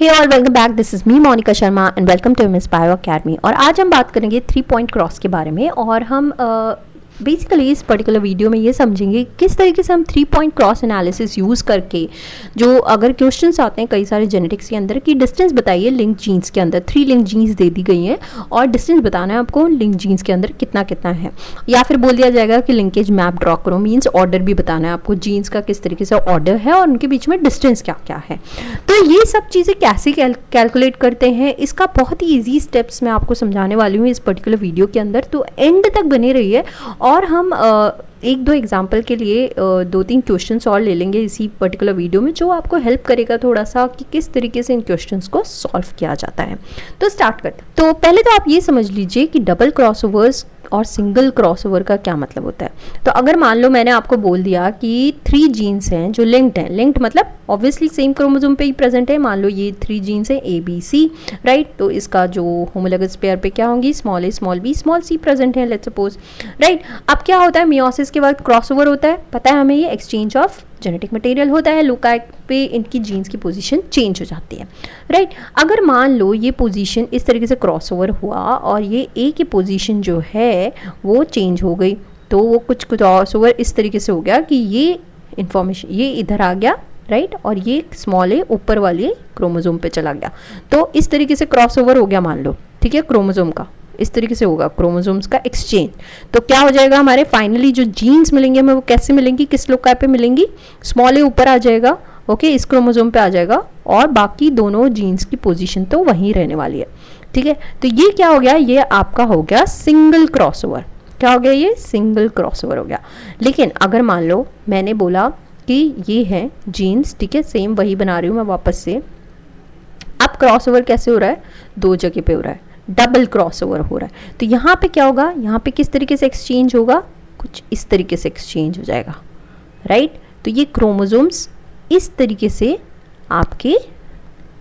Hey all welcome back, this is me Monika Sharma and welcome to Miss Bio Academy. और आज हम बात करेंगे 3 पॉइंट क्रॉस के बारे में। और हम बेसिकली इस पर्टिकुलर वीडियो में ये समझेंगे किस तरीके से हम 3 पॉइंट क्रॉस एनालिसिस यूज़ करके, जो अगर क्वेश्चंस आते हैं कई सारे जेनेटिक्स के अंदर कि डिस्टेंस बताइए लिंक जीन्स के अंदर, 3 लिंक जीन्स दे दी गई हैं और डिस्टेंस बताना है आपको लिंक जीन्स के अंदर कितना कितना है, या फिर बोल दिया जाएगा कि लिंकेज मैप ड्रॉ करो, मीन्स ऑर्डर भी बताना है आपको जीन्स का किस तरीके से ऑर्डर है और उनके बीच में डिस्टेंस क्या क्या है। तो ये सब चीज़ें कैसे कैलकुलेट करते हैं, इसका बहुत ही ईजी स्टेप्स मैं आपको समझाने वाली हूँ इस पर्टिकुलर वीडियो के अंदर, तो एंड तक बने रहिए। और हम एक दो एग्जाम्पल के लिए 2-3 क्वेश्चंस और ले लेंगे इसी पर्टिकुलर वीडियो में, जो आपको हेल्प करेगा थोड़ा सा कि किस तरीके से इन क्वेश्चंस को सॉल्व किया जाता है। तो स्टार्ट करते हैं। तो पहले तो आप ये समझ लीजिए कि डबल क्रॉसओवर्स और सिंगल क्रॉसओवर का क्या मतलब होता है। तो अगर मान लो मैंने आपको बोल दिया कि 3 जीन्स हैं जो लिंक्ड हैं, लिंक्ड मतलब ऑब्वियसली सेम क्रोमोसोम पे ही प्रेजेंट है। मान लो ये 3 जीन्स हैं ABC, राइट। तो इसका जो होमोलोगस पेयर पे क्या होंगी, small a small b small c present है, लेट्स सपोज, राइट। अब क्या होता है, मियोसिस के बाद क्रॉसओवर होता है, पता है हमें, ये एक्सचेंज ऑफ जेनेटिक मटेरियल होता है, लोकाई पे इनकी जीन्स की पोजीशन चेंज हो जाती है, राइट। अगर मान लो ये पोजीशन इस तरीके से क्रॉसओवर हुआ और ये ए की पोजीशन जो है वो चेंज हो गई, तो वो कुछ क्रॉसओवर इस तरीके से हो गया कि ये इंफॉर्मेशन ये इधर आ गया, राइट, और ये स्मॉल ए ऊपर वाले क्रोमोसोम पे चला गया। तो इस तरीके से क्रॉसओवर हो गया मान लो, ठीक है, क्रोमोसोम का इस तरीके से होगा, क्रोमोसोम्स का एक्सचेंज। तो क्या हो जाएगा, हमारे फाइनली जो जीन्स मिलेंगे हमें वो कैसे मिलेंगी, किस लोकाई पे मिलेंगी, स्मॉल ए ऊपर आ जाएगा, ओके, इस क्रोमोसोम पे आ जाएगा और बाकी दोनों जीन्स की पोजीशन तो वहीं रहने वाली है, ठीक है। तो ये क्या हो गया, ये आपका हो गया सिंगल क्रॉसओवर। क्या हो गया, ये सिंगल क्रॉसओवर हो गया। लेकिन अगर मान लो मैंने बोला कि ये है जीन्स, ठीक है, सेम वही बना रही हूँ मैं वापस से। अब क्रॉसओवर कैसे हो रहा है, 2 जगह पे हो रहा है, डबल क्रॉसओवर हो रहा है। तो यहाँ पे क्या होगा, यहाँ पे किस तरीके से एक्सचेंज होगा, कुछ इस तरीके से एक्सचेंज हो जाएगा, राइट। तो ये क्रोमोसोम्स इस तरीके से आपके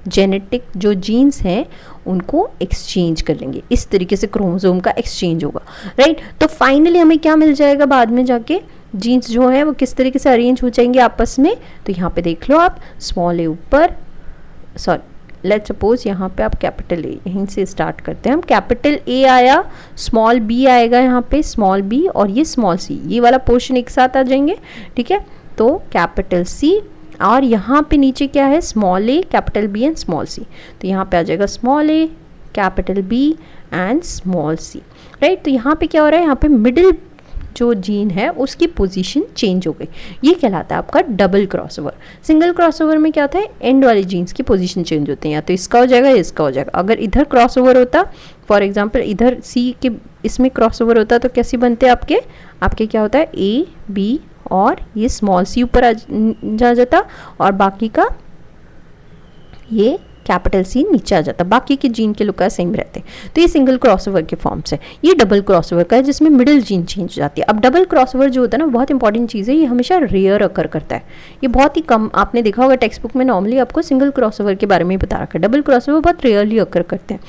जेनेटिक जो जीन्स हैं उनको एक्सचेंज कर लेंगे, इस तरीके से क्रोमोसोम का एक्सचेंज होगा, राइट। तो फाइनली हमें क्या मिल जाएगा बाद में जाके, जीन्स जो है वो किस तरीके से अरेंज हो जाएंगे आपस में। तो यहाँ पे देख लो आप, स्मॉल ए ऊपर, सॉरी लेट्स सपोज यहाँ पे आप कैपिटल ए, यहीं से स्टार्ट करते हैं हम, कैपिटल ए आया, स्मॉल बी आएगा यहाँ पे, स्मॉल बी और ये स्मॉल सी, ये वाला पोर्शन एक साथ आ जाएंगे, ठीक है। तो कैपिटल सी और यहाँ पे नीचे क्या है, small a, capital b and small c. तो यहाँ पे आ जाएगा small a, capital b and small c, right. तो यहाँ पे क्या हो रहा है, यहाँ पे मिडिल जो जीन है उसकी पोजीशन चेंज हो गई, ये कहलाता है आपका डबल क्रॉसओवर। सिंगल क्रॉसओवर में क्या होता है, एंड वाले जीन्स की पोजीशन चेंज होते हैं, या तो इसका हो जाएगा या इसका हो जाएगा। अगर इधर क्रॉसओवर होता, फॉर एग्जांपल इधर सी के इसमें क्रॉसओवर होता, तो कैसे बनते हैं आपके क्या होता है, ए बी और ये स्मॉल सी ऊपर आ जाता और बाकी का ये कैपिटल सी नीचे आ जाता, बाकी के जीन के लुका सेम रहते। तो ये सिंगल क्रॉसओवर के फॉर्म से। ये डबल क्रॉसओवर का है जिसमें मिडिल जीन चेंज हो जाती है। अब डबल क्रॉसओवर जो होता है ना, बहुत इंपॉर्टेंट चीज़ है, ये हमेशा रेयर अकर करता है, ये बहुत ही कम, आपने देखा होगा टेक्स्ट बुक में नॉर्मली आपको सिंगल क्रॉसओवर के बारे में ही बता रखा है, डबल क्रॉसओवर बहुत रेयरली अकर करते हैं,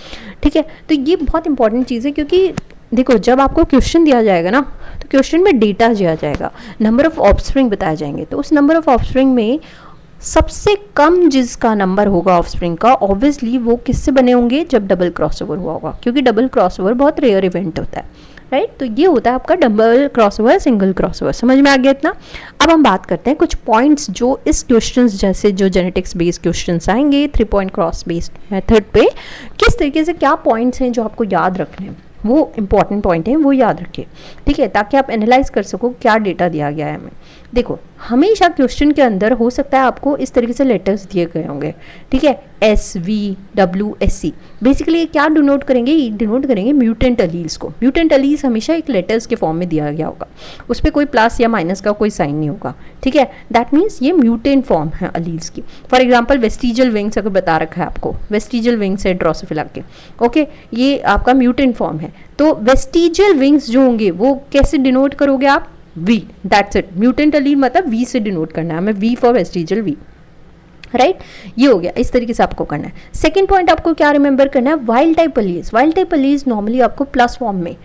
ठीक है। तो ये बहुत इंपॉर्टेंट चीज़ है, क्योंकि देखो जब आपको क्वेश्चन दिया जाएगा ना, तो क्वेश्चन में डेटा दिया जाएगा, नंबर ऑफ ऑफस्प्रिंग बताए जाएंगे, तो उस नंबर ऑफ ऑफस्प्रिंग में सबसे कम जिसका नंबर होगा ऑफस्प्रिंग का, ऑब्वियसली वो किससे बने होंगे, जब डबल क्रॉसओवर हुआ होगा, क्योंकि डबल क्रॉसओवर बहुत रेयर इवेंट होता है, राइट। तो ये होता है आपका डबल क्रॉसओवर, सिंगल क्रॉसओवर। समझ में आ गया इतना। अब हम बात करते हैं कुछ पॉइंट्स जो इस क्वेश्चंस जैसे जो जेनेटिक्स बेस्ड क्वेश्चंस आएंगे 3 पॉइंट क्रॉस बेस्ड मेथड पे, किस तरीके से क्या पॉइंट्स हैं जो आपको याद रखने हैं, वो इंपॉर्टेंट पॉइंट है, वो याद रखिए, ठीक है, ताकि आप एनालाइज कर सको क्या डेटा दिया गया है हमें। देखो हमेशा क्वेश्चन के अंदर हो सकता है आपको इस तरीके से लेटर्स दिए गए होंगे, ठीक है, SVWSC, बेसिकली ये क्या डिनोट करेंगे, ये डिनोट करेंगे म्यूटेंट अलील्स को। म्यूटेंट अलील्स हमेशा एक लेटर्स के फॉर्म में दिया गया होगा, उस पर कोई प्लस या माइनस का कोई साइन नहीं होगा, ठीक है। दैट मीन्स ये म्यूटेंट फॉर्म है अलील्स की। फॉर एग्जाम्पल वेस्टिजियल विंग्स अगर बता रखा है आपको, वेस्टिजियल विंग्स है ड्रोसोफिला के, ओके, ये आपका म्यूटेंट फॉर्म है। तो वेस्टिजियल विंग्स जो होंगे वो कैसे डिनोट करोगे आप, V, दैट्स इट। म्यूटेंट अलील मतलब V से डिनोट करना है हमें, V for vestigial V, right. ये हो गया, इस तरीके से आपको करना है। सेकंड पॉइंट आपको क्या रिमेंबर करना है, wild type alleles. Wild type alleles normally आपको प्लस फॉर्म में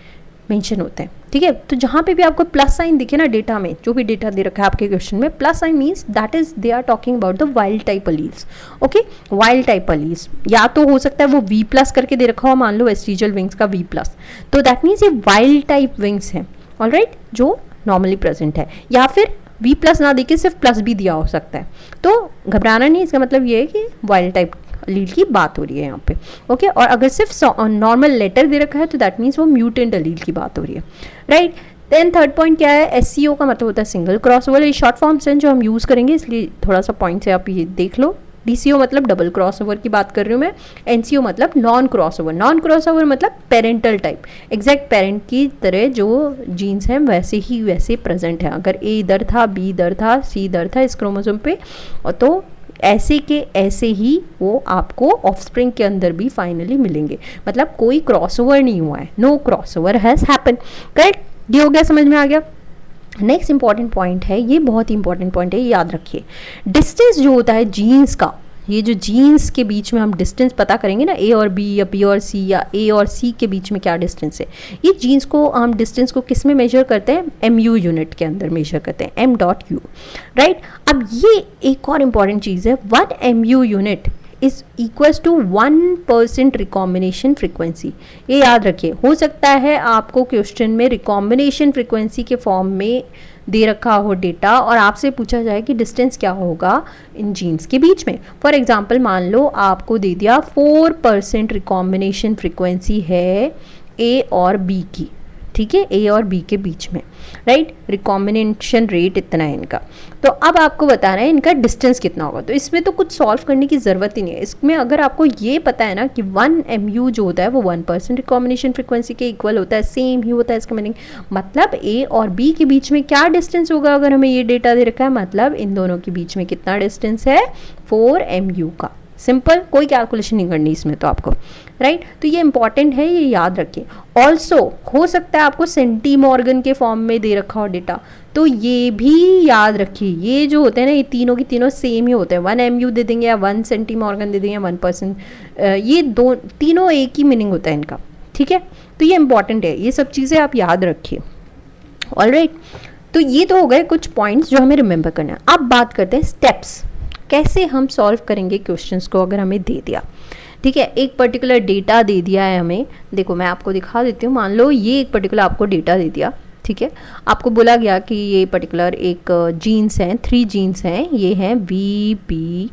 मेंशन होते हैं, ठीक है। तो जहाँ पे भी आपको प्लस साइन दिखे ना डेटा में, जो भी डेटा दे रखा है आपके क्वेश्चन में, plus sign means that is they are talking about the wild type alleles. Okay, wild type alleles या तो हो सकता है वो V प्लस करके दे रखा हो, मान लो वेस्टिजियल विंग्स का V प्लस, तो दैट मीन्स ये वाइल्ड टाइप विंग्स हैं, ऑलराइट, जो नॉर्मली प्रेजेंट है। या फिर V प्लस ना देके सिर्फ प्लस भी दिया हो सकता है, तो घबराना नहीं, इसका मतलब ये है कि वाइल्ड टाइप अलील की बात हो रही है यहाँ पे। ओके, और अगर सिर्फ नॉर्मल लेटर दे रखा है तो दैट मीन्स वो म्यूटेंट अलील की बात हो रही है, राइट। देन थर्ड पॉइंट क्या है, SCO का मतलब होता है सिंगल क्रॉसओवर। ये शॉर्ट फॉर्म्स हैं जो हम यूज़ करेंगे, इसलिए थोड़ा सा पॉइंट से आप ये देख लो। DCO मतलब डबल क्रॉसओवर की बात कर रही हूँ मैं। NCO मतलब नॉन क्रॉसओवर। नॉन क्रॉसओवर मतलब पेरेंटल टाइप, एग्जैक्ट पेरेंट की तरह जो जीन्स हैं वैसे ही वैसे प्रेजेंट है। अगर A इधर था, B इधर था, C इधर था इस क्रोमोसोम पे, और तो ऐसे के ऐसे ही वो आपको ऑफस्प्रिंग के अंदर भी फाइनली मिलेंगे, मतलब कोई क्रॉसओवर नहीं हुआ है, no crossover has happen, correct. ये हो गया, समझ में आ गया। नेक्स्ट इंपॉर्टेंट पॉइंट है, ये बहुत ही इंपॉर्टेंट पॉइंट है, ये याद रखिए। डिस्टेंस जो होता है जीन्स का, ये जो जीन्स के बीच में हम डिस्टेंस पता करेंगे ना, A और B या B और C या A और C के बीच में क्या डिस्टेंस है, ये जीन्स को हम डिस्टेंस को किस में मेजर करते हैं, MU यूनिट के अंदर मेजर करते हैं, M.U, राइट। अब ये एक और इम्पॉर्टेंट चीज़ है, 1 MU unit is equals to 1% recombination frequency. ये याद रखिए, हो सकता है आपको क्वेश्चन में रिकॉम्बिनेशन फ्रिक्वेंसी के फॉर्म में दे रखा हो डेटा और आपसे पूछा जाए कि डिस्टेंस क्या होगा इन जीन्स के बीच में। फॉर एग्जांपल मान लो आपको दे दिया 4% रिकॉम्बिनेशन फ्रिक्वेंसी है A और B की, ठीक है, A और B के बीच में, राइट। रिकॉम्बिनेशन रेट इतना है इनका, तो अब आपको बताना है इनका डिस्टेंस कितना होगा। तो इसमें तो कुछ सॉल्व करने की ज़रूरत ही नहीं है। इसमें अगर आपको ये पता है ना कि 1 MU जो होता है वो 1% रिकॉम्बिनेशन फ्रिक्वेंसी के इक्वल होता है, सेम ही होता है इसका मीनिंग, मतलब A और B के बीच में क्या डिस्टेंस होगा, अगर हमें ये डेटा दे रखा है, मतलब इन दोनों के बीच में कितना डिस्टेंस है, 4 MU का। सिंपल, कोई कैलकुलेशन नहीं करनी इसमें तो आपको, राइट। तो ये इंपॉर्टेंट है, ये याद रखिए। ऑल्सो हो सकता है आपको सेंटीमॉर्गन के फॉर्म में दे रखा हो डेटा, तो ये भी याद रखिए। ये जो होते हैं ना, ये तीनों की तीनों सेम ही होते हैं, 1 MU दे देंगे या 1 सेंटीमॉर्गन दे देंगे, 1%, ये तीनों एक ही मीनिंग होता है इनका, ठीक है। तो ये इंपॉर्टेंट है, ये सब चीज़ें आप याद रखिए, ऑलराइट। तो ये तो हो गए कुछ पॉइंट्स जो हमें रिमेंबर करना है। अब बात करते हैं स्टेप्स, कैसे हम सॉल्व करेंगे क्वेश्चंस को अगर हमें दे दिया, ठीक है। एक पर्टिकुलर डेटा दे दिया है हमें, देखो मैं आपको दिखा देती हूँ। मान लो ये एक पर्टिकुलर आपको डेटा दे दिया, ठीक है। आपको बोला गया कि ये पर्टिकुलर एक जीन्स हैं, 3 जीन्स हैं, ये हैं V, B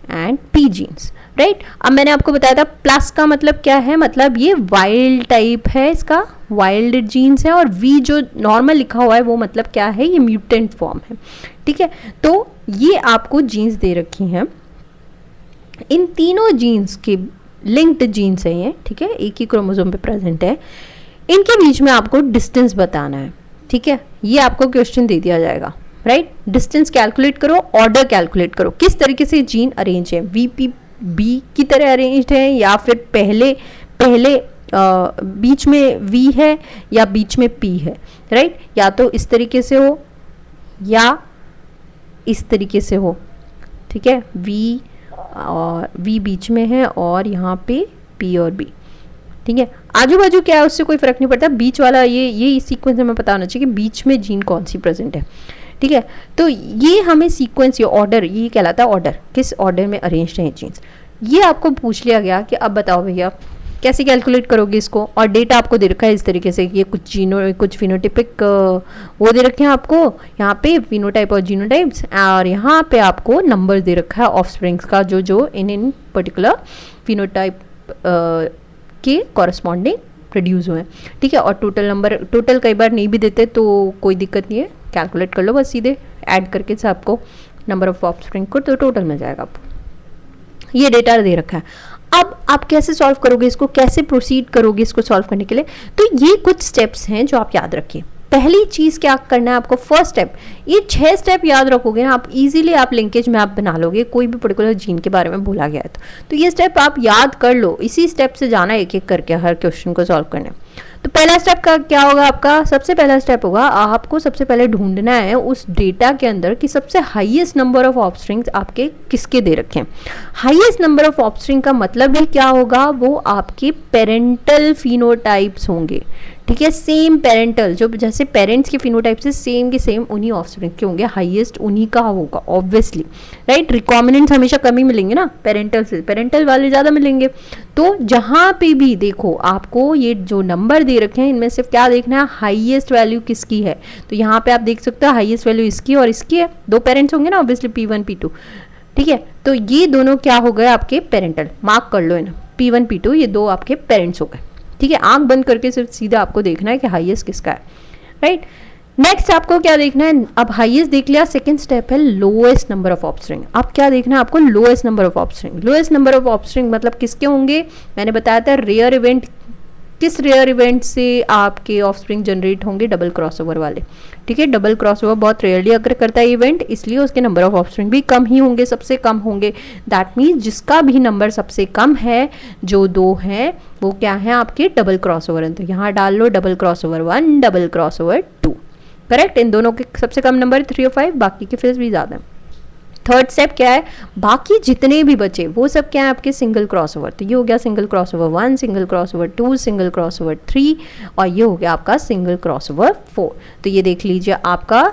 and P genes, right. अब मैंने आपको बताया था प्लस का मतलब क्या है, मतलब ये वाइल्ड टाइप है, इसका वाइल्ड जीन्स है, और V जो नॉर्मल लिखा हुआ है वो मतलब क्या है, ये म्यूटेंट फॉर्म है, ठीक है। तो ये आपको जीन्स दे रखी हैं, इन तीनों जीन्स के लिंक्ड जीन्स हैं ये, ठीक है, एक ही क्रोमोसोम पे प्रेजेंट है। इनके बीच में आपको डिस्टेंस बताना है, ठीक है। ये आपको क्वेश्चन दे दिया जाएगा, राइट। डिस्टेंस कैलकुलेट करो, ऑर्डर कैलकुलेट करो, किस तरीके से जीन अरेंज है, VP B की तरह अरेंज्ड है या फिर पहले बीच में V है या बीच में P है, राइट। या तो इस तरीके से हो या इस तरीके से हो, ठीक है। V बीच में है और यहाँ पे P और B, ठीक है। आजू बाजू क्या है उससे कोई फर्क नहीं पड़ता, बीच वाला ये सीक्वेंस हमें पता होना चाहिए कि बीच में जीन कौन सी प्रेजेंट है, ठीक है। तो ये हमें सीक्वेंस, ये ऑर्डर, ये कहलाता है ऑर्डर, किस ऑर्डर में अरेंज्ड है जीन्स। ये आपको पूछ लिया गया कि अब बताओ भैया कैसे कैलकुलेट करोगे इसको, और डेटा आपको दे रखा है इस तरीके से, ये कुछ फिनोटिपिक वो दे रखे हैं आपको, यहाँ पे फिनोटाइप और जीनोटाइप्स, और यहाँ पे आपको नंबर दे रखा है ऑफस्प्रिंग्स का जो इन पर्टिकुलर फिनोटाइप के कॉरस्पॉन्डिंग प्रोड्यूस हुए हैं, ठीक है। और टोटल कई बार नहीं भी देते तो कोई दिक्कत नहीं है, कैलकुलेट कर लो बस सीधे ऐड करके से आपको नंबर ऑफ ऑफस्प्रिंग को, तो टोटल मिल जाएगा आपको। ये डेटा दे रखा है। अब आप कैसे सॉल्व करोगे इसको, कैसे प्रोसीड करोगे इसको सॉल्व करने के लिए, तो ये कुछ स्टेप्स हैं जो आप याद रखिए। पहली चीज़ क्या करना है आपको, फर्स्ट स्टेप, ये 6 स्टेप याद रखोगे ना आप, इजीली आप लिंकेज मैप बना लोगे, कोई भी पर्टिकुलर जीन के बारे में बोला गया है तो ये स्टेप आप याद कर लो, इसी स्टेप से जाना एक एक करके हर क्वेश्चन को सॉल्व करने। तो पहला स्टेप का क्या होगा आपका, सबसे पहला स्टेप होगा आपको सबसे पहले ढूंढना है उस डेटा के अंदर कि सबसे हाईएस्ट नंबर ऑफ ऑफस्प्रिंग्स आपके किसके दे रखे हैं। हाईएस्ट नंबर ऑफ ऑफस्प्रिंग का मतलब भी क्या होगा, वो आपके पेरेंटल फिनोटाइप्स होंगे, ठीक है। सेम पेरेंटल, जो जैसे पेरेंट्स के फिनोटाइप से सेम के सेम उन्हीं ऑफस्प्रिंग के होंगे, हाईएस्ट उन्हीं का होगा ऑब्वियसली, राइट। रिकॉम्बिनेंट्स हमेशा कम ही मिलेंगे ना पेरेंटल से, पेरेंटल वाले ज़्यादा मिलेंगे। तो जहाँ पे भी देखो आपको ये जो नंबर दे रखे हैं, इनमें सिर्फ क्या देखना है, हाईएस्ट वैल्यू किसकी है। तो यहाँ पे आप देख सकते हो हाईएस्ट वैल्यू इसकी और इसकी है, दो पेरेंट्स होंगे ना ऑब्वियसली, P1 P2, ठीक है। तो ये दोनों क्या हो गए आपके पेरेंटल, मार्क कर लो इन्हें, P1 P2 ये दो आपके पेरेंट्स हो गए, ठीक है। आंख बंद करके सिर्फ सीधा आपको देखना है कि हाईएस्ट किसका है, राइट। नेक्स्ट आपको क्या देखना है, अब हाईएस्ट देख लिया, सेकंड स्टेप है लोएस्ट नंबर ऑफ ऑफस्प्रिंग। अब क्या देखना है आपको, lowest number of offspring. Lowest number of offspring मतलब किसके होंगे, मैंने बताया था रेयर इवेंट, किस रेयर इवेंट से आपके ऑफस्प्रिंग जनरेट होंगे, डबल क्रॉसओवर वाले, ठीक है। डबल क्रॉसओवर बहुत रेयरली अगर करता है इवेंट, इसलिए उसके नंबर ऑफ ऑफस्प्रिंग भी कम ही होंगे, सबसे कम होंगे। दैट मीन्स जिसका भी नंबर सबसे कम है, जो दो हैं वो क्या है आपके डबल क्रॉसओवर हैं। तो यहाँ डाल लो double crossover 1, double crossover 2, correct. इन दोनों के सबसे कम नंबर 3 और 5, बाकी के फिर भी ज़्यादा है। थर्ड स्टेप क्या है, बाकी जितने भी बचे वो सब क्या है आपके सिंगल क्रॉसओवर। तो ये हो गया single crossover 1, single crossover 2, single crossover 3 और ये हो गया आपका सिंगल क्रॉसओवर 4। तो ये देख लीजिए आपका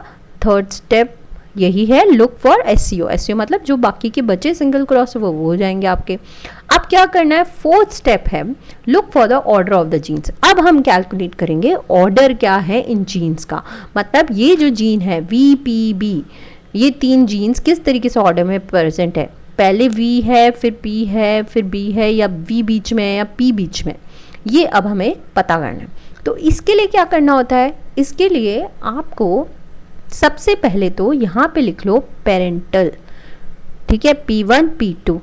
थर्ड स्टेप यही है, लुक फॉर एससीओ। एससीओ मतलब जो बाकी के बचे सिंगल क्रॉसओवर वो हो जाएंगे आपके। अब क्या करना है, फोर्थ स्टेप है look for the order of the genes. अब हम कैलकुलेट करेंगे ऑर्डर क्या है इन जीन्स का, मतलब ये जो जीन है VPB, ये 3 जीन्स किस तरीके से ऑर्डर में प्रेजेंट है, पहले V है, फिर P है, फिर B है, या V बीच में है या P बीच में, ये अब हमें पता करना है। तो इसके लिए क्या करना होता है, इसके लिए आपको सबसे पहले तो यहाँ पे लिख लो पेरेंटल, ठीक है, P1 P2,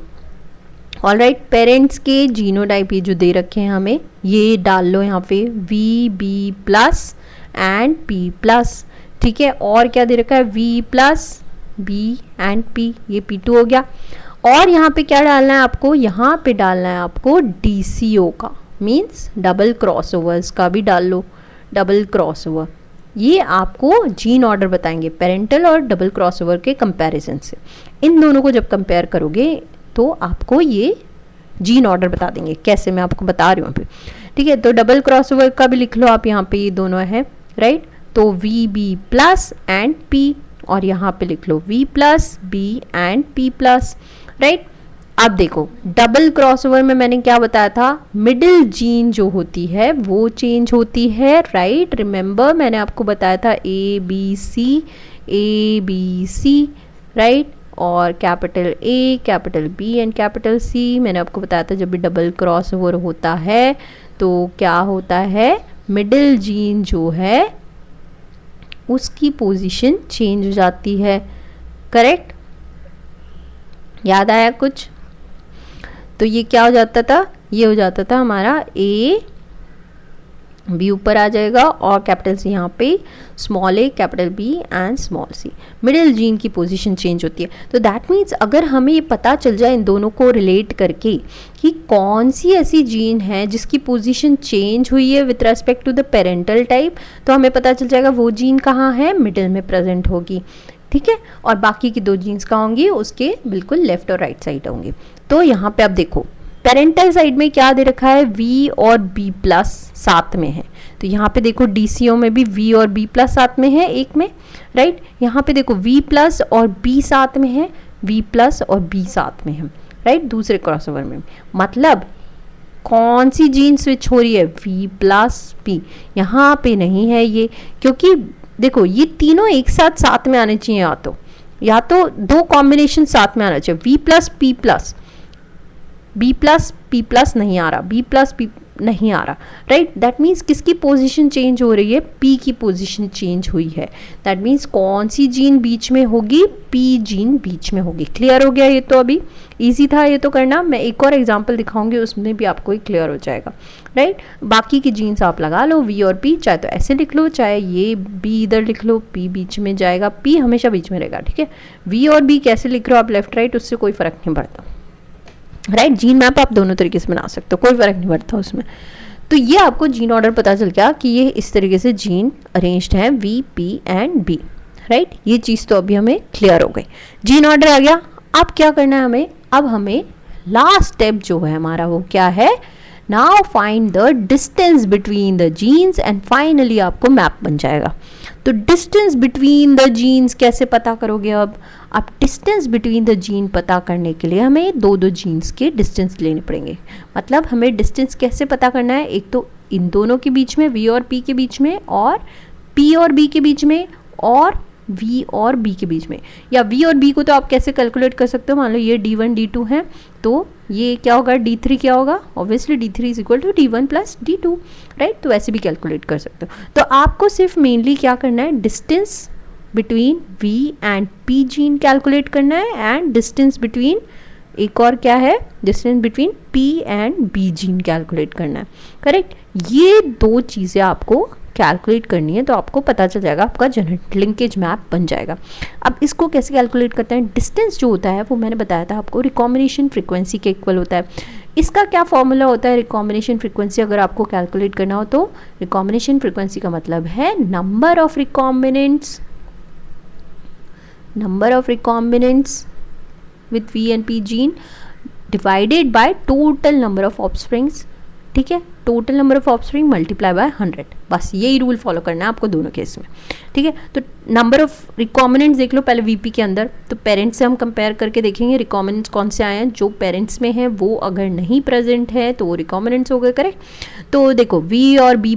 ऑलराइट। पेरेंट्स के जीनोटाइप ये जो दे रखे हैं हमें, ये डाल लो यहाँ पे VB+ एंड P+, ठीक है। और क्या दे रखा है, V+, B एंड P, ये P2 हो गया। और यहाँ पे क्या डालना है आपको, यहाँ पे डालना है आपको DCO का, मीन्स डबल क्रॉसओवर्स का भी डाल लो, डबल क्रॉसओवर। ये आपको जीन ऑर्डर बताएंगे पेरेंटल और डबल क्रॉसओवर के कंपैरिजन से। इन दोनों को जब कंपेयर करोगे तो आपको ये जीन ऑर्डर बता देंगे, कैसे मैं आपको बता रही हूँ अभी, ठीक है। तो डबल क्रॉसओवर का भी लिख लो आप, यहाँ पे ये दोनों है, राइट। तो VB+ एंड P, और यहाँ पे लिख लो V+, B and P+, right. अब देखो डबल क्रॉसओवर में मैंने क्या बताया था, मिडिल जीन जो होती है वो चेंज होती है, राइट। रिमेंबर मैंने आपको बताया था ABC, राइट, और capital A, capital B and capital C। मैंने आपको बताया था जब भी डबल क्रॉसओवर होता है तो क्या होता है, मिडिल जीन जो है उसकी पोजीशन चेंज हो जाती है, करेक्ट। याद आया कुछ, तो ये क्या हो जाता था, ये हो जाता था हमारा A, B ऊपर आ जाएगा और कैपिटल C यहाँ पे, small a, capital B and small c। Middle gene की पोजीशन चेंज होती है। तो दैट मीन्स अगर हमें ये पता चल जाए इन दोनों को रिलेट करके कि कौन सी ऐसी जीन है जिसकी पोजीशन चेंज हुई है with respect to the parental type, तो हमें पता चल जाएगा वो जीन कहाँ है, मिडिल में प्रेजेंट होगी, ठीक है। और बाकी की 2 जीन्स कहाँ होंगी, उसके बिल्कुल लेफ्ट और राइट साइड होंगी। तो यहाँ पे आप देखो पेरेंटल साइड में क्या दे रखा है, V और B+ साथ में है। तो यहाँ पे देखो DCO में भी V और B+ साथ में है एक में, राइट। यहाँ पे देखो V+ और B साथ में है, V+ और B साथ में है, राइट, दूसरे क्रॉसओवर में। मतलब कौन सी जीन स्विच हो रही है, V+ P। यहाँ पे नहीं है ये, क्योंकि देखो ये तीनों एक साथ में आने चाहिए, या तो 2 कॉम्बिनेशन साथ में आना चाहिए, V+ P+, B+ P+ नहीं आ रहा, B+ P नहीं आ रहा, राइट। दैट मीन्स किसकी पोजीशन चेंज हो रही है, P की पोजीशन चेंज हुई है। दैट मीन्स कौन सी जीन बीच में होगी, P जीन बीच में होगी। क्लियर हो गया, ये तो अभी इजी था ये तो करना। मैं एक और एग्जांपल दिखाऊंगी, उसमें भी आपको ही क्लियर हो जाएगा, राइट। बाकी की जीन्स आप लगा लो, V और P, चाहे तो ऐसे लिख लो, चाहे ये B इधर लिख लो, P बीच में जाएगा, P हमेशा बीच में रहेगा, ठीक है। V और B कैसे लिख रहे हो आप लेफ्ट राइट, उससे कोई फर्क नहीं पड़ता, राइट। जीन मैप आप दोनों तरीके से बना सकते हो, कोई फर्क नहीं पड़ता उसमें। तो ये आपको जीन ऑर्डर पता चल गया कि ये इस तरीके से जीन अरेंज्ड है, V, P and B, right. ये चीज़ तो अभी हमें क्लियर हो गई, जीन ऑर्डर आ गया। अब क्या करना है हमें, अब हमें लास्ट स्टेप जो है हमारा वो क्या है, now find the distance between the genes and finally आपको मैप बन जाएगा। तो डिस्टेंस बिटवीन द जीन्स कैसे पता करोगे? अब आप डिस्टेंस बिटवीन द जीन पता करने के लिए हमें दो जीन्स के डिस्टेंस लेने पड़ेंगे। मतलब हमें डिस्टेंस कैसे पता करना है? एक तो इन दोनों के बीच में, V और P के बीच में, और P और B के बीच में, और V और B के बीच में। या V और B को तो आप कैसे कैलकुलेट कर सकते हो? मान लो ये D1 D2 है, तो ये क्या होगा? D3 क्या होगा? Obviously D3 is equal to D1 plus D2, right? तो ऐसे भी कैलकुलेट कर सकते हो। तो आपको सिर्फ मेनली क्या करना है? Distance between V and P gene calculate करना है, एंड डिस्टेंस बिटवीन, एक और क्या है? Distance between P and B gene calculate करना है, करेक्ट? ये दो चीज़ें आपको कैलकुलेट करनी है, तो आपको पता चल जाएगा, आपका जेनेटिक लिंकेज मैप बन जाएगा। अब इसको कैसे कैलकुलेट करते हैं? डिस्टेंस जो होता है वो मैंने बताया था आपको रिकॉम्बिनेशन फ्रीक्वेंसी के इक्वल होता है। इसका क्या फॉर्मूला होता है रिकॉम्बिनेशन फ्रीक्वेंसी अगर आपको कैलकुलेट करना हो तो? रिकॉम्बिनेशन फ्रीक्वेंसी का मतलब है number of recombinants with V and P gene divided by total number of offsprings, ठीक है? Total number of offspring multiply by 100, बस यही रूल फॉलो करना है आपको दोनों केस में, ठीक है? तो नंबर ऑफ रिकॉम्बिनेंट्स देख लो पहले वीपी के अंदर, तो पेरेंट्स से हम कंपेयर करके देखेंगे रिकॉम्बिनेंट्स कौन से आए हैं। जो पेरेंट्स में है वो अगर नहीं प्रेजेंट है तो वो रिकॉम्बिनेंट्स हो गए, करेक्ट? तो देखो वी और बी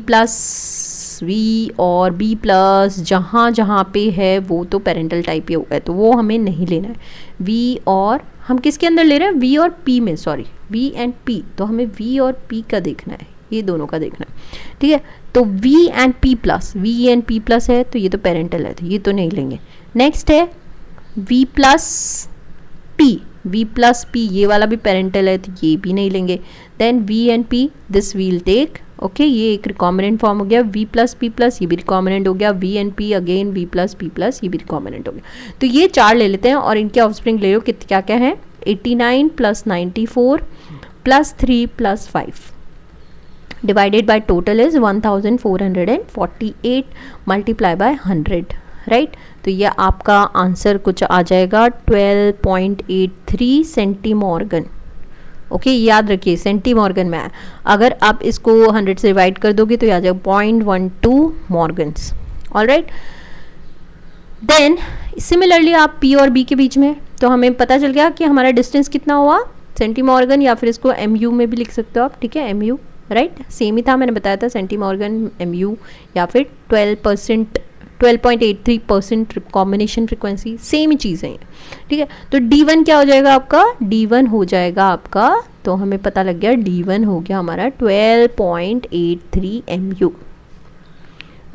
प्लस जहाँ जहाँ पे है वो तो पेरेंटल टाइप ही हो गया, तो वो हमें नहीं लेना है। वी और हम किसके अंदर ले रहे हैं? वी और पी में, सॉरी वी एंड पी, तो हमें वी और पी का देखना है, ये दोनों का देखना है, ठीक है? तो वी एंड पी प्लस है, तो ये तो पेरेंटल है, तो ये तो नहीं लेंगे। नेक्स्ट है वी प्लस पी, ये वाला भी पेरेंटल है, तो ये भी नहीं लेंगे। Then V and P, this will take, okay, ये एक रिकॉम्बिनेंट फॉर्म हो गया। वी प्लस पी प्लस, ये भी रिकॉम्बिनेंट हो गया। V and P again, V plus P plus, ये भी रिकॉम्बिनेंट हो गया। तो ये चार ले लेते हैं और इनके ऑफस्प्रिंग ले लो, क्या क्या है? 89 plus 94 plus 3 plus 5 divided by total is 1448 multiply by 100, right? तो ये आपका आंसर कुछ आ जाएगा 12.83 सेंटीमॉर्गन। ओके, याद रखिए सेंटीमॉर्गन में, अगर आप इसको 100 से डिवाइड कर दोगे तो ये आ जाएगा 0.12 मॉर्गन्स, ऑलराइट? देन सिमिलरली आप पी और बी के बीच में, तो हमें पता चल गया कि हमारा डिस्टेंस कितना हुआ सेंटीमॉर्गन, या फिर इसको एमयू में भी लिख सकते हो आप, ठीक है? MU, right? सेम ही था, मैंने बताया था सेंटीमॉर्गन, एमयू, या फिर 12.83% कॉम्बिनेशन फ्रीक्वेंसी, सेम ही चीज़ है, ठीक है? तो D1 क्या हो जाएगा आपका? D1 हो जाएगा आपका, तो हमें पता लग गया D1 हो गया हमारा 12.83 MU,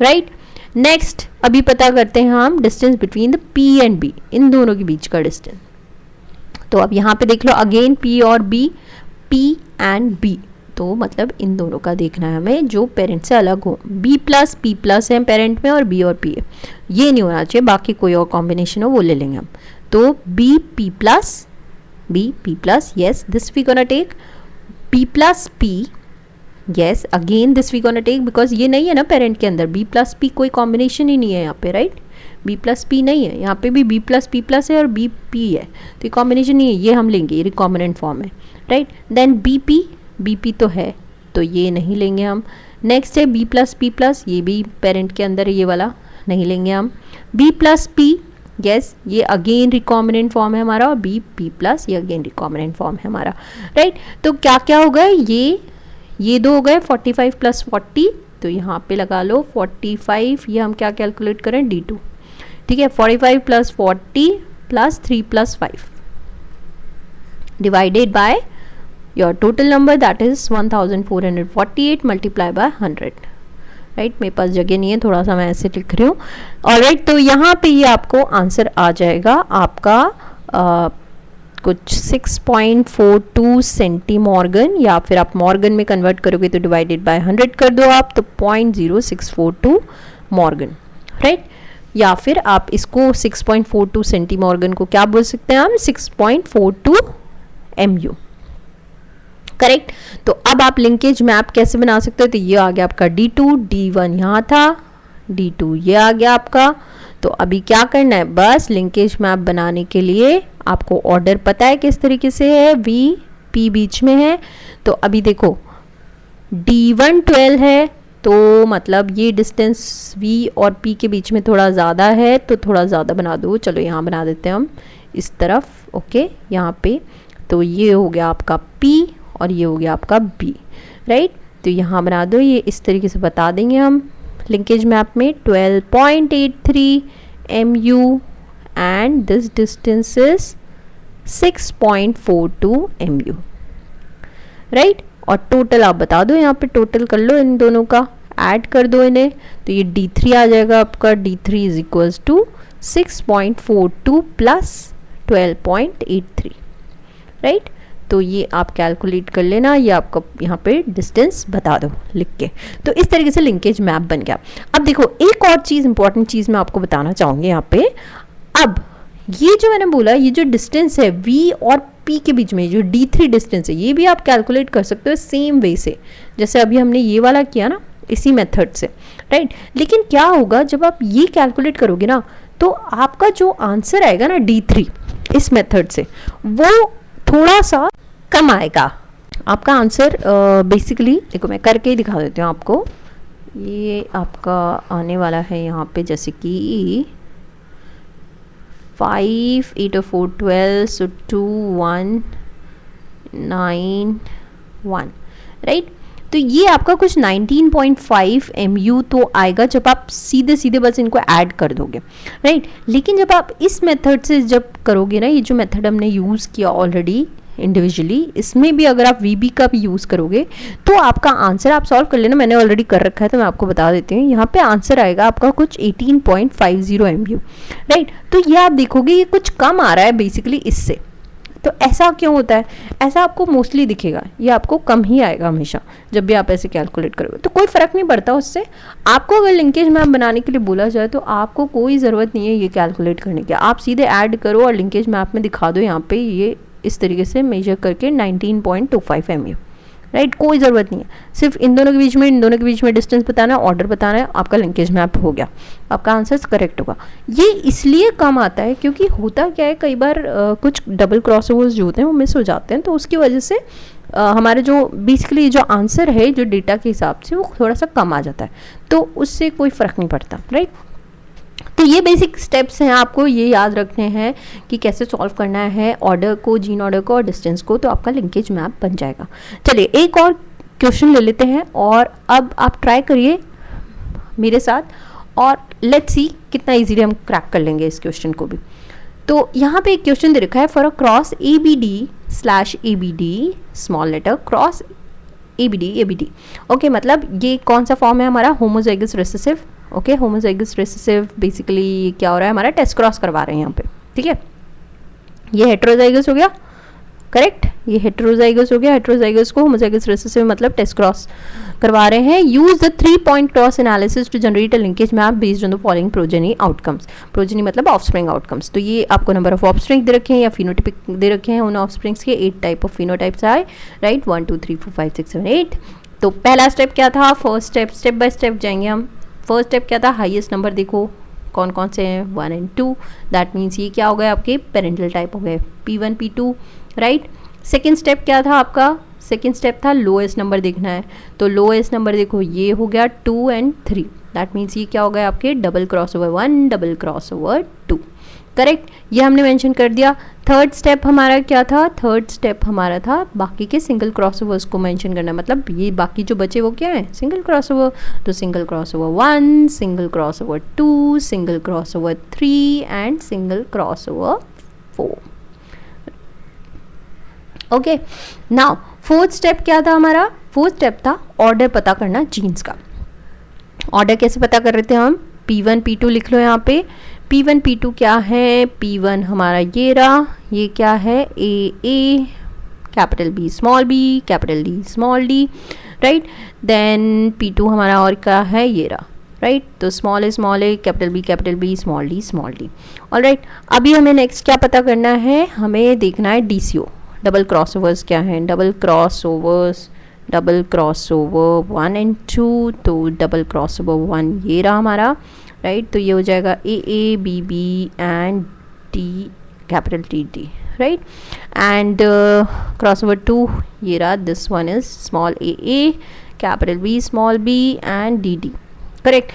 राइट? नेक्स्ट अभी पता करते हैं हम distance between the P and B, इन दोनों के बीच का डिस्टेंस। तो अब यहाँ पे देख लो अगेन P और B, P एंड B, तो मतलब इन दोनों का देखना है हमें जो पेरेंट से अलग हो। B प्लस P प्लस है पेरेंट में और B और P है, ये नहीं होना चाहिए, बाकी कोई और कॉम्बिनेशन हो वो ले लेंगे हम। तो B P plus, yes, this we gonna take B plus P, yes, again this we gonna take, because ये नहीं है ना पेरेंट के अंदर, B plus P कोई कॉम्बिनेशन ही नहीं है यहाँ पे, राइट? B plus P नहीं है, यहाँ पे भी B plus P plus है और B P है, तो ये कॉम्बिनेशन नहीं है, ये हम लेंगे, ये रिकॉम्बिनेंट फॉर्म है, राइट? देन B P तो है, तो ये नहीं लेंगे हम। नेक्स्ट है B plus P plus, ये भी पेरेंट के अंदर है, ये वाला नहीं लेंगे हम। B plus P, यस, ये अगेन रिकॉम्बिनेंट फॉर्म है हमारा, और B P प्लस ये अगेन रिकॉम्बिनेंट फॉर्म है हमारा, राइट? तो क्या क्या हो गए, ये दो हो गए 45 प्लस 40, तो यहाँ पे लगा लो 45, ये हम क्या कैलकुलेट करें D2, ठीक है? 45 plus 40 plus 3 plus 5 divided by your total number that is 1448 multiply by 100, right? मेरे पास जगह नहीं है, थोड़ा सा मैं ऐसे लिख रही हूँ, ऑलराइट? तो यहाँ पे ये आपको आंसर आ जाएगा आपका कुछ 6.42 सेंटीमॉर्गन, या फिर आप मॉर्गन में कन्वर्ट करोगे तो डिवाइडेड बाय 100 कर दो आप, तो 0.0642 मॉर्गन, राइट? या फिर आप इसको 6.42 सेंटीमॉर्गन को क्या बोल सकते हैं हम? 6.42 MU, करेक्ट? तो अब आप लिंकेज मैप कैसे बना सकते हो? तो ये आ गया आपका D2, D1 यहाँ था, D2 ये आ गया आपका। तो अभी क्या करना है, बस लिंकेज मैप बनाने के लिए आपको ऑर्डर पता है किस तरीके से है, V P बीच में है, तो अभी देखो D1 12 है, तो मतलब ये डिस्टेंस V और P के बीच में थोड़ा ज़्यादा है, तो थोड़ा ज़्यादा बना दो। चलो यहाँ बना देते हैं हम इस तरफ, ओके यहाँ पे। तो ये हो गया आपका P और ये हो गया आपका B, राइट। तो यहाँ बना दो, ये इस तरीके से बता देंगे हम लिंकेज मैप में 12.83 MU and this distance is 6.42 MU, right. और टोटल आप बता दो, यहाँ पे टोटल कर लो इन दोनों का, ऐड कर दो इन्हें, तो ये D3 आ जाएगा आपका। D3 is equals to 6.42 plus 12.83, right. तो ये आप कैलकुलेट कर लेना, ये आपका यहाँ पे डिस्टेंस बता दो लिख के। तो इस तरीके से लिंकेज मैप बन गया। अब देखो एक और चीज़, इंपॉर्टेंट चीज़ मैं आपको बताना चाहूँगी यहाँ पे। अब ये जो मैंने बोला, ये जो डिस्टेंस है V और P के बीच में, जो D3 डिस्टेंस है, ये भी आप कैलकुलेट कर सकते हो सेम वे से, जैसे अभी हमने ये वाला किया ना, इसी मेथड से, राइट। लेकिन क्या होगा जब आप ये कैलकुलेट करोगे ना, तो आपका जो आंसर आएगा ना D3 इस मेथड से, वो थोड़ा सा कम आएगा। आपका आंसर बेसिकली देखो, मैं करके ही दिखा देती हूँ आपको। ये आपका आने वाला है यहाँ पे, जैसे कि 5 8 और 4 12, सो 2 1 9 1, राइट। तो ये आपका कुछ 19.5 MU तो आएगा जब आप सीधे सीधे बस इनको ऐड कर दोगे, राइट। लेकिन जब आप इस मेथड से जब करोगे ना, ये जो मेथड हमने यूज़ किया ऑलरेडी इंडिविजुअली, इसमें भी अगर आप VB का भी यूज़ करोगे तो आपका आंसर, आप सॉल्व कर लेना, मैंने ऑलरेडी कर रखा है तो मैं आपको बता देती हूँ। यहाँ पे आंसर आएगा आपका कुछ 18.50 MU, राइट। तो ये आप देखोगे ये कुछ कम आ रहा है बेसिकली इससे। तो ऐसा क्यों होता है? ऐसा आपको मोस्टली दिखेगा, ये आपको कम ही आएगा हमेशा जब भी आप ऐसे कैलकुलेट करोगे, तो कोई फ़र्क नहीं पड़ता उससे। आपको अगर लिंकेज मैप बनाने के लिए बोला जाए तो आपको कोई ज़रूरत नहीं है ये कैलकुलेट करने की, आप सीधे ऐड करो और लिंकेज मैप में दिखा दो यहाँ पे ये इस तरीके से मेजर करके 19.25 MU, राइट। कोई ज़रूरत नहीं है, सिर्फ इन दोनों के बीच में, इन दोनों के बीच में डिस्टेंस बताना है, ऑर्डर बताना है, आपका लिंकेज मैप हो गया, आपका आंसर करेक्ट होगा। ये इसलिए कम आता है क्योंकि होता क्या है, कई बार कुछ डबल क्रॉसओवर्स जो होते हैं वो मिस हो जाते हैं, तो उसकी वजह से हमारे जो बेसिकली जो आंसर है जो डेटा के हिसाब से वो थोड़ा सा कम आ जाता है, तो उससे कोई फ़र्क नहीं पड़ता, राइट। तो ये बेसिक स्टेप्स हैं, आपको ये याद रखने हैं कि कैसे सॉल्व करना है ऑर्डर को, जीन ऑर्डर को और डिस्टेंस को, तो आपका लिंकेज मैप बन जाएगा। चलिए एक और क्वेश्चन ले लेते हैं और अब आप ट्राई करिए मेरे साथ और लेट्स सी कितना इजीली हम क्रैक कर लेंगे इस क्वेश्चन को भी। तो यहाँ पे एक क्वेश्चन दे रखा है, for a cross ABD/ABD small letter cross ABD, okay. मतलब ये कौन सा फॉर्म है हमारा? Homozygous recessive, okay. Homozygous recessive basically क्या हो रहा है हमारा, टेस्ट क्रॉस करवा रहे हैं यहाँ पे, ठीक है। ये हेटेरोजाइगस हो गया, करेक्ट, ये हेटेरोजाइगस हो गया। हेटेरोजाइगस को होमोजाइगस रिसेसिव मतलब टेस्ट क्रॉस करवा रहे हैं। Use the 3 point cross analysis to generate a linkage map based on the following progeny outcomes. Progeny मतलब ऑफस्प्रिंग आउटकम्स। तो ये आपको नंबर ऑफ ऑफस्प्रिंग दे रखे हैं या फिनोटाइपिक दे रखे हैं, उन ऑफस्प्रिंग्स के 8 टाइप ऑफ फिनोटाइप्स आए, राइट। 1 2 3 4 5 6 7 8। तो पहला स्टेप क्या था? फर्स्ट स्टेप बाय स्टेप जाएंगे हम। फर्स्ट स्टेप क्या था? हाईएस्ट नंबर देखो कौन कौन से हैं, 1 और 2। दैट मीन्स ये क्या हो गए आपके पेरेंटल टाइप हो गए, P1 P2, right. Second step क्या था आपका? सेकेंड स्टेप था लोएस्ट नंबर देखना है, तो लोएस्ट नंबर देखो ये हो गया 2 और 3। दैट मीन्स ये क्या हो गए आपके double cross over 1 double cross over 2, correct, ये हमने मेंशन कर दिया। थर्ड स्टेप हमारा क्या था? थर्ड स्टेप हमारा था बाकी के सिंगल क्रॉसओवर्स को मेंशन करना, मतलब ये बाकी जो बचे वो क्या है? Single crossover. तो single crossover 1, single crossover 2, single crossover 3 and single crossover 4। Okay, now fourth step क्या था हमारा? फोर्थ स्टेप था ऑर्डर पता करना जीन्स का। ऑर्डर कैसे पता कर रहे थे हम? P1 P2 लिख लो यहाँ पे। P1 P2 क्या है? P1 हमारा ये रहा, ये क्या है? A capital B small b capital D small d, right. Then P2 हमारा और क्या है? ये रहा, राइट। तो small a capital B small d। All right, अभी हमें नेक्स्ट क्या पता करना है? हमें देखना है DCO, डबल क्रॉसओवर्स क्या हैं? डबल क्रॉसओवर 1 और 2, तो डबल क्रॉसओवर 1 ये रहा हमारा, राइट। तो ये हो जाएगा A B and D capital T, right. And cross over 2 ये रहा, this one is small a, capital B, small b and dd. Correct.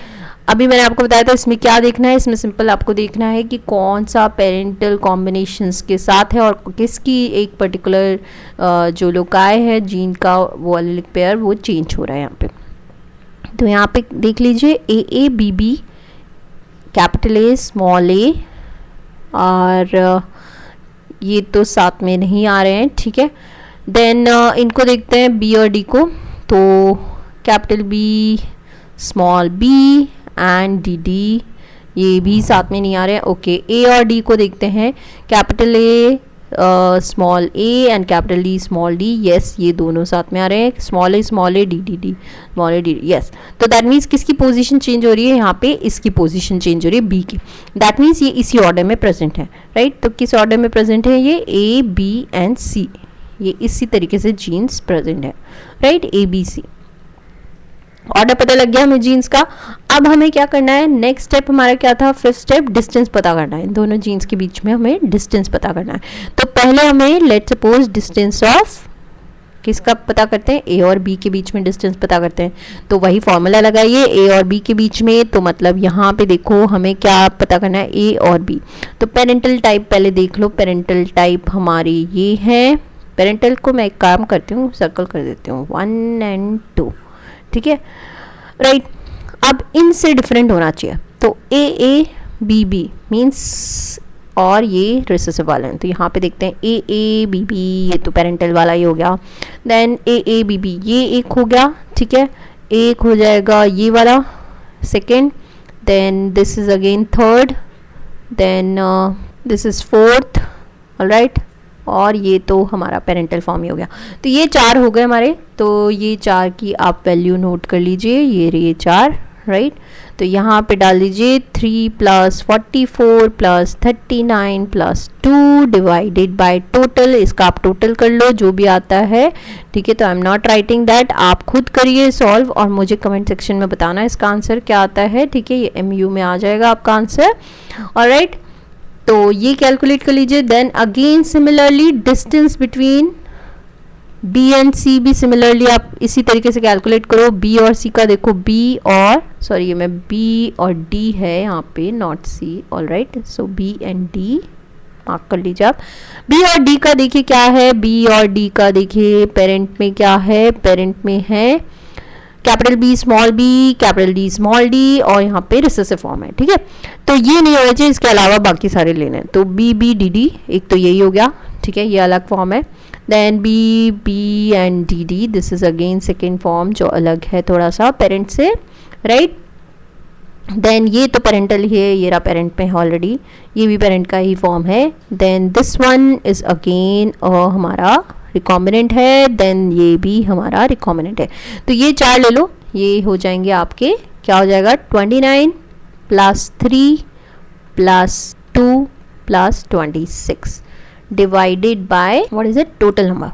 अभी मैंने आपको बताया था इसमें क्या देखना है. इसमें सिंपल आपको देखना है कि कौन सा पेरेंटल कॉम्बिनेशंस के साथ है और किसकी एक पर्टिकुलर जो लोकाय है जीन का वो एलिलिक पेयर वो चेंज हो रहा है यहाँ पे. तो यहाँ पे देख लीजिए AA BB capital A small a, और ये तो साथ में नहीं आ रहे हैं. ठीक है. देन इनको देखते हैं B और D को. तो capital B small b and dd ये भी साथ में नहीं आ रहे हैं. ओके. A और D को देखते हैं. Capital A small a and capital D small d. Yes, ये दोनों साथ में आ रहे हैं. Small a d d d small a d d. Yes. तो दैट मीन्स किसकी पोजीशन चेंज हो रही है यहाँ पे? इसकी पोजीशन चेंज हो रही है B की. दैट मीन्स ये इसी ऑर्डर में प्रेजेंट है. राइट. तो किस ऑर्डर में प्रेजेंट है ये? A B and C. ये इसी तरीके से जीन्स प्रेजेंट है. Right. A B C order पता लग गया हमें जीन्स का. अब हमें क्या करना है? नेक्स्ट स्टेप हमारा क्या था? फिफ्थ स्टेप, डिस्टेंस पता करना है. इन दोनों जीन्स के बीच में हमें डिस्टेंस पता करना है. तो पहले हमें लेट्स सपोज डिस्टेंस ऑफ किसका पता करते हैं? A और B के बीच में डिस्टेंस पता करते हैं. तो वही फॉर्मूला लगाइए A और B के बीच में. तो मतलब यहाँ पे देखो हमें क्या पता करना है? A और B. तो पेरेंटल टाइप पहले देख लो. पेरेंटल टाइप हमारी ये है. पेरेंटल को मैं एक काम करती हूँ, सर्कल कर देती हूँ 1 and 2. ठीक है. राइट. अब इनसे डिफरेंट होना चाहिए. तो AA BB मीन्स और ये रिसेसिव वाले हैं. तो यहाँ पे देखते हैं AA BB ये तो पेरेंटल वाला ही हो गया. देन AA BB ये एक हो गया. ठीक है. एक हो जाएगा ये वाला second. Then this is again third. Then this is fourth. All right. और ये तो हमारा पेरेंटल फॉर्म ही हो गया. तो ये 4 हो गए हमारे. तो ये 4 की आप वैल्यू नोट कर लीजिए. ये 4. राइट. तो यहाँ पे डाल दीजिए 3 + 44 + 39 + 2 डिवाइडेड बाय टोटल. इसका आप टोटल कर लो जो भी आता है. ठीक है. तो I am not writing that. आप खुद करिए सॉल्व और मुझे कमेंट सेक्शन में बताना इसका आंसर क्या आता है. ठीक है. ये MU में आ जाएगा आपका आंसर. ऑलराइट. तो ये कैलकुलेट कर लीजिए. Then again similarly distance between B and C भी सिमिलरली आप इसी तरीके से कैलकुलेट करो. B और C का देखो. B और सॉरी ये मैं B और D है यहाँ पे, not C. Alright. So B and D mark कर लीजिए आप. B और D का देखिए क्या है? B और D का देखिए पेरेंट में क्या है? पेरेंट में है capital B small b, capital D small d और यहाँ पे रिसेसिव फॉर्म है. ठीक है. तो ये नहीं होना चाहिए. इसके अलावा बाकी सारे लेने हैं. तो B B D D एक तो यही हो गया. ठीक है. ये अलग फॉर्म है. Then B B and D D this is again second form जो अलग है थोड़ा सा पेरेंट से. राइट. देन ये तो पेरेंटल ही है. ये रहा पेरेंट में ऑलरेडी. ये भी पेरेंट का ही फॉर्म है. Then this one is again हमारा रिकॉम्बिनेंट है. देन ये भी हमारा रिकॉम्बिनेंट है. तो ये 4 ले लो. ये हो जाएंगे आपके क्या हो जाएगा? 29 + 3 + 2 + 26 divided by what is it? Total number.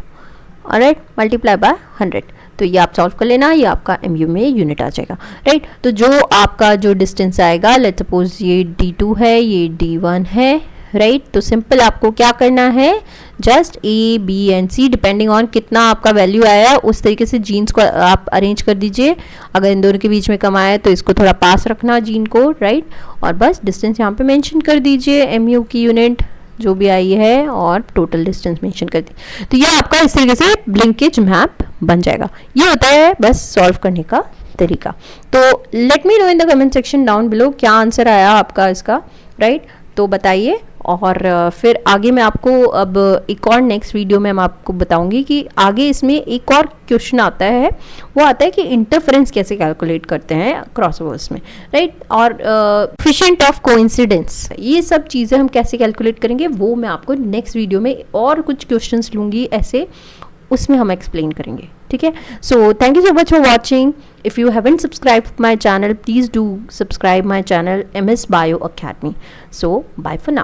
Alright. Multiply by 100. तो ये आप सॉल्व कर लेना. ये आपका MU में यूनिट आ जाएगा. राइट. तो जो आपका जो डिस्टेंस आएगा लेट्स सपोज ये D2 है, ये D1 है. राइट. तो सिंपल आपको क्या करना है? Just A B and C depending on कितना आपका वैल्यू आया है उस तरीके से जीन्स को आप अरेंज कर दीजिए. अगर इन दोनों के बीच में कम आया है तो इसको थोड़ा पास रखना जीन को. राइट. और बस डिस्टेंस यहाँ पे मेंशन कर दीजिए. MU की यूनिट जो भी आई है और टोटल डिस्टेंस मेंशन कर दी. तो ये आपका इस तरीके से लिंकेज मैप बन जाएगा. ये होता है बस सॉल्व करने का तरीका. तो let me know in the comment section down below क्या आंसर आया आपका इसका. राइट. तो बताइए. और फिर आगे मैं आपको अब एक और नेक्स्ट वीडियो में मैं आपको बताऊंगी कि आगे इसमें एक और क्वेश्चन आता है. वो आता है कि इंटरफेरेंस कैसे कैलकुलेट करते हैं क्रॉसओवर्स में. राइट. और कोएफिशिएंट ऑफ कोइंसिडेंस ये सब चीज़ें हम कैसे कैलकुलेट करेंगे वो मैं आपको नेक्स्ट वीडियो में और कुछ क्वेश्चंस लूँगी ऐसे, उसमें हम एक्सप्लेन करेंगे. ठीक है. So thank you so much for watching. If you haven't subscribed my channel, please do subscribe my channel MS Bio Academy. So bye for now.